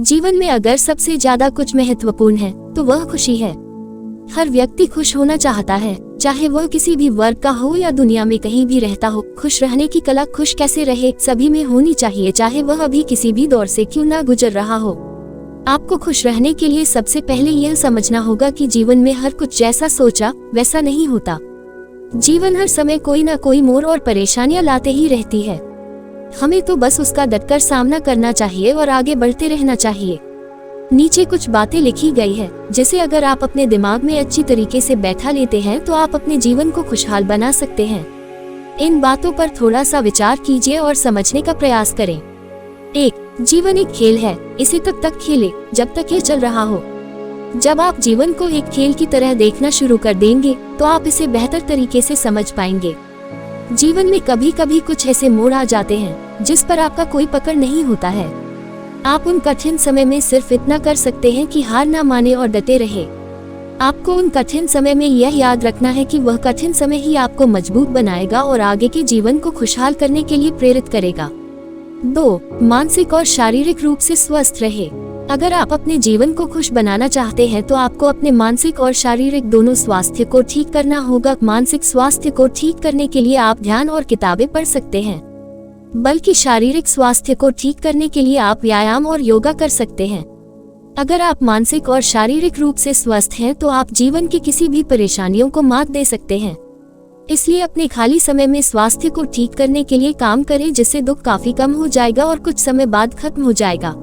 जीवन में अगर सबसे ज्यादा कुछ महत्वपूर्ण है तो वह खुशी है। हर व्यक्ति खुश होना चाहता है, चाहे वह किसी भी वर्ग का हो या दुनिया में कहीं भी रहता हो। खुश रहने की कला खुश कैसे रहे सभी में होनी चाहिए, चाहे वह अभी किसी भी दौर से क्यों ना गुजर रहा हो। आपको खुश रहने के लिए सबसे पहले यह समझना होगा कि जीवन में हर कुछ जैसा सोचा वैसा नहीं होता। जीवन हर समय कोई ना कोई मोड़ और परेशानियां लाते ही रहती है। हमें तो बस उसका डटकर सामना करना चाहिए और आगे बढ़ते रहना चाहिए। नीचे कुछ बातें लिखी गई है जिसे अगर आप अपने दिमाग में अच्छी तरीके से बैठा लेते हैं तो आप अपने जीवन को खुशहाल बना सकते हैं। इन बातों पर थोड़ा सा विचार कीजिए और समझने का प्रयास करें। 1. जीवन एक खेल है, इसे तब तक खेले जब तक ये चल रहा हो। जब आप जीवन को एक खेल की तरह देखना शुरू कर देंगे तो आप इसे बेहतर तरीके से समझ पाएंगे। जीवन में कभी कभी कुछ ऐसे मोड़ आ जाते हैं जिस पर आपका कोई पकड़ नहीं होता है। आप उन कठिन समय में सिर्फ इतना कर सकते हैं कि हार ना माने और डटे रहे। आपको उन कठिन समय में यह याद रखना है कि वह कठिन समय ही आपको मजबूत बनाएगा और आगे के जीवन को खुशहाल करने के लिए प्रेरित करेगा। 2. मानसिक और शारीरिक रूप से स्वस्थ रहे। अगर आप अपने जीवन को खुश बनाना चाहते हैं तो आपको अपने मानसिक और शारीरिक दोनों स्वास्थ्य को ठीक करना होगा। मानसिक स्वास्थ्य को ठीक करने के लिए आप ध्यान और किताबें पढ़ सकते हैं, बल्कि शारीरिक स्वास्थ्य को ठीक करने के लिए आप व्यायाम और योगा कर सकते हैं। अगर आप मानसिक और शारीरिक रूप से स्वस्थ हैं तो आप जीवन की किसी भी परेशानियों को मात दे सकते हैं। इसलिए अपने खाली समय में स्वास्थ्य को ठीक करने के लिए काम करें, जिससे दुख काफी कम हो जाएगा और कुछ समय बाद खत्म हो जाएगा।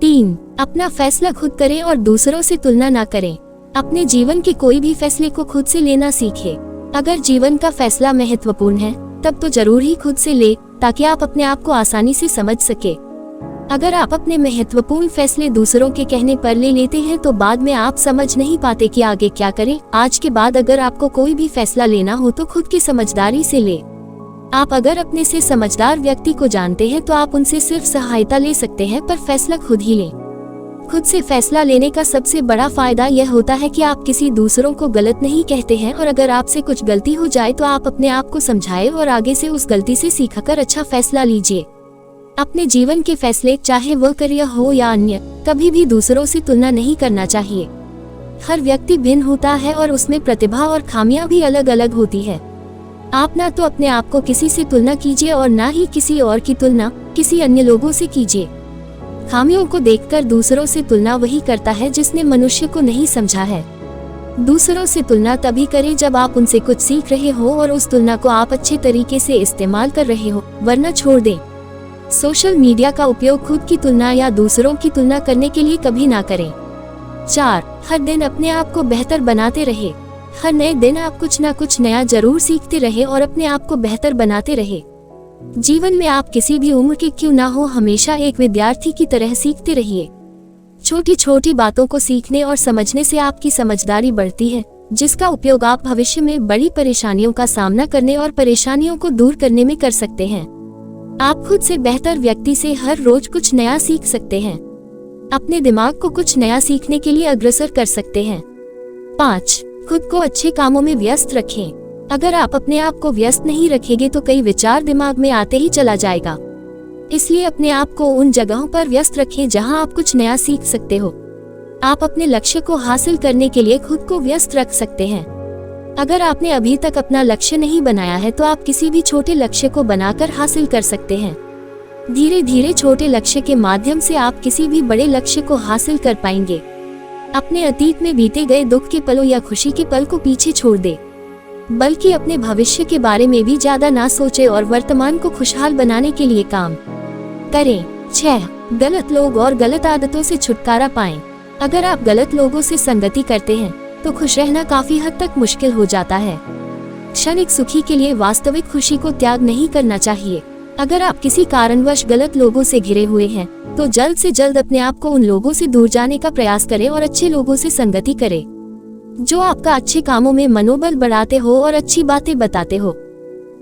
3. अपना फैसला खुद करें और दूसरों से तुलना ना करें। अपने जीवन के कोई भी फैसले को खुद से लेना सीखें। अगर जीवन का फैसला महत्वपूर्ण है तब तो जरूर ही खुद से ले, ताकि आप अपने आप को आसानी से समझ सके। अगर आप अपने महत्वपूर्ण फैसले दूसरों के कहने पर ले लेते हैं तो बाद में आप समझ नहीं पाते कि आगे क्या करें। आज के बाद अगर आपको कोई भी फैसला लेना हो तो खुद की समझदारी से ले। आप अगर अपने से समझदार व्यक्ति को जानते हैं तो आप उनसे सिर्फ सहायता ले सकते हैं, पर फैसला खुद ही लें। खुद से फैसला लेने का सबसे बड़ा फायदा यह होता है कि आप किसी दूसरों को गलत नहीं कहते हैं, और अगर आपसे कुछ गलती हो जाए तो आप अपने आप को समझाएं और आगे से उस गलती से सीखकर अच्छा फैसला लीजिए। अपने जीवन के फैसले, चाहे वह करियर हो या अन्य, कभी भी दूसरों से तुलना नहीं करना चाहिए। हर व्यक्ति भिन्न होता है और उसमें प्रतिभा और खामियां भी अलग अलग होती है। आप ना तो अपने आप को किसी से तुलना कीजिए और ना ही किसी और की तुलना किसी अन्य लोगों से कीजिए। खामियों को देखकर दूसरों से तुलना वही करता है जिसने मनुष्य को नहीं समझा है। दूसरों से तुलना तभी करें जब आप उनसे कुछ सीख रहे हो और उस तुलना को आप अच्छे तरीके से इस्तेमाल कर रहे हो, वरना छोड़ दें। सोशल मीडिया का उपयोग खुद की तुलना या दूसरों की तुलना करने के लिए कभी ना करें। 4. हर दिन अपने आप को बेहतर बनाते रहे। हर नए दिन आप कुछ ना कुछ नया जरूर सीखते रहे और अपने आप को बेहतर बनाते रहे। जीवन में आप किसी भी उम्र के क्यों ना हो, हमेशा एक विद्यार्थी की तरह सीखते रहिए। छोटी छोटी बातों को सीखने और समझने से आपकी समझदारी बढ़ती है, जिसका उपयोग आप भविष्य में बड़ी परेशानियों का सामना करने और परेशानियों को दूर करने में कर सकते हैं। आप खुद से बेहतर व्यक्ति से हर रोज कुछ नया सीख सकते हैं। अपने दिमाग को कुछ नया सीखने के लिए अग्रसर कर सकते हैं। 5. खुद को अच्छे कामों में व्यस्त रखें। अगर आप अपने आप को व्यस्त नहीं रखेंगे तो कई विचार दिमाग में आते ही चला जाएगा। इसलिए अपने आप को उन जगहों पर व्यस्त रखें जहां आप कुछ नया सीख सकते हो। आप अपने लक्ष्य को हासिल करने के लिए खुद को व्यस्त रख सकते हैं। अगर आपने अभी तक अपना लक्ष्य नहीं बनाया है तो आप किसी भी छोटे लक्ष्य को बनाकर हासिल कर सकते हैं। धीरे धीरे छोटे लक्ष्य के माध्यम से आप किसी भी बड़े लक्ष्य को हासिल कर पाएंगे। अपने अतीत में बीते गए दुख के पलों या खुशी के पल को पीछे छोड़ दे, बल्कि अपने भविष्य के बारे में भी ज्यादा ना सोचे और वर्तमान को खुशहाल बनाने के लिए काम करें। 6. गलत लोग और गलत आदतों से छुटकारा पाएं। अगर आप गलत लोगों से संगति करते हैं तो खुश रहना काफी हद तक मुश्किल हो जाता है। क्षणिक सुखी के लिए वास्तविक खुशी को त्याग नहीं करना चाहिए। अगर आप किसी कारणवश गलत लोगों से घिरे हुए हैं तो जल्द से जल्द अपने आप को उन लोगों से दूर जाने का प्रयास करें और अच्छे लोगों से संगति करें, जो आपका अच्छे कामों में मनोबल बढ़ाते हो और अच्छी बातें बताते हो।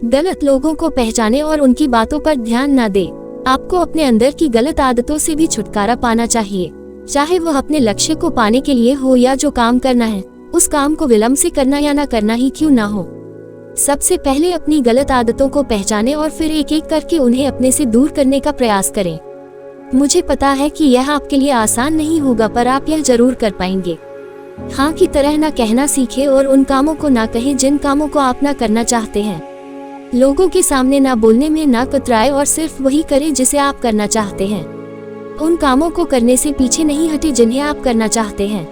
गलत लोगों को पहचाने और उनकी बातों पर ध्यान न दे। आपको अपने अंदर की गलत आदतों से भी छुटकारा पाना चाहिए, चाहे वह अपने लक्ष्य को पाने के लिए हो या जो काम करना है उस काम को विलंब से करना या ना करना ही क्यों ना हो। सबसे पहले अपनी गलत आदतों को पहचानें और फिर एक एक करके उन्हें अपने से दूर करने का प्रयास करें। मुझे पता है कि यह आपके लिए आसान नहीं होगा, पर आप यह जरूर कर पाएंगे। हाँ की तरह ना कहना सीखें और उन कामों को ना कहें जिन कामों को आप ना करना चाहते हैं। लोगों के सामने ना बोलने में ना कतराएं और सिर्फ वही करें जिसे आप करना चाहते हैं। उन कामों को करने से पीछे नहीं हटे जिन्हें आप करना चाहते हैं।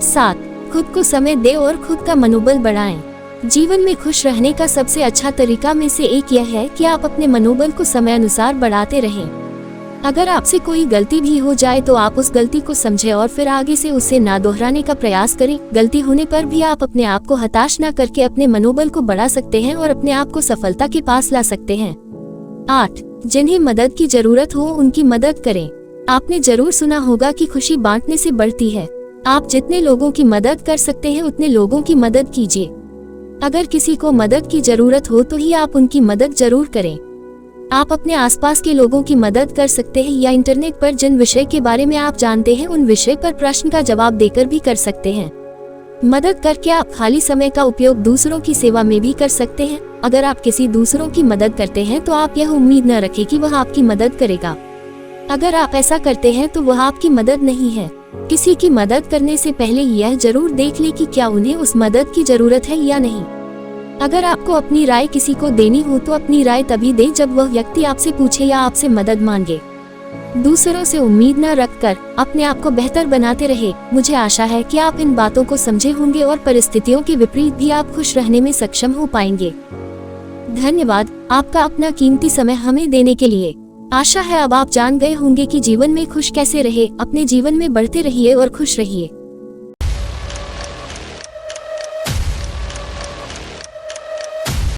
7. खुद को समय दें और खुद का मनोबल बढ़ाएं। जीवन में खुश रहने का सबसे अच्छा तरीका में से एक यह है कि आप अपने मनोबल को समय अनुसार बढ़ाते रहें। अगर आपसे कोई गलती भी हो जाए तो आप उस गलती को समझें और फिर आगे से उसे ना दोहराने का प्रयास करें। गलती होने पर भी आप अपने आप को हताश ना करके अपने मनोबल को बढ़ा सकते हैं और अपने आप को सफलता के पास ला सकते हैं। 8. जिन्हें मदद की जरूरत हो उनकी मदद करें। आपने जरूर सुना होगा कि खुशी बांटने से बढ़ती है। आप जितने लोगों की मदद कर सकते हैं उतने लोगों की मदद कीजिए। अगर किसी को मदद की जरूरत हो तो ही आप उनकी मदद जरूर करें। आप अपने आसपास के लोगों की मदद कर सकते हैं या इंटरनेट पर जिन विषय के बारे में आप जानते हैं उन विषय पर प्रश्न का जवाब देकर भी कर सकते हैं। मदद करके आप खाली समय का उपयोग दूसरों की सेवा में भी कर सकते हैं। अगर आप किसी दूसरों की मदद करते हैं तो आप यह उम्मीद न रखें कि वह आपकी मदद करेगा। अगर आप ऐसा करते हैं तो वह आपकी मदद नहीं है। किसी की मदद करने से पहले यह जरूर देख लें कि क्या उन्हें उस मदद की जरूरत है या नहीं। अगर आपको अपनी राय किसी को देनी हो तो अपनी राय तभी दें जब वह व्यक्ति आपसे पूछे या आपसे मदद मांगे। दूसरों से उम्मीद न रखकर अपने आप को बेहतर बनाते रहे। मुझे आशा है कि आप इन बातों को समझे होंगे और परिस्थितियों के विपरीत भी आप खुश रहने में सक्षम हो पाएंगे। धन्यवाद आपका अपना कीमती समय हमें देने के लिए। आशा है अब आप जान गए होंगे कि जीवन में खुश कैसे रहे। अपने जीवन में बढ़ते रहिए और खुश रहिए।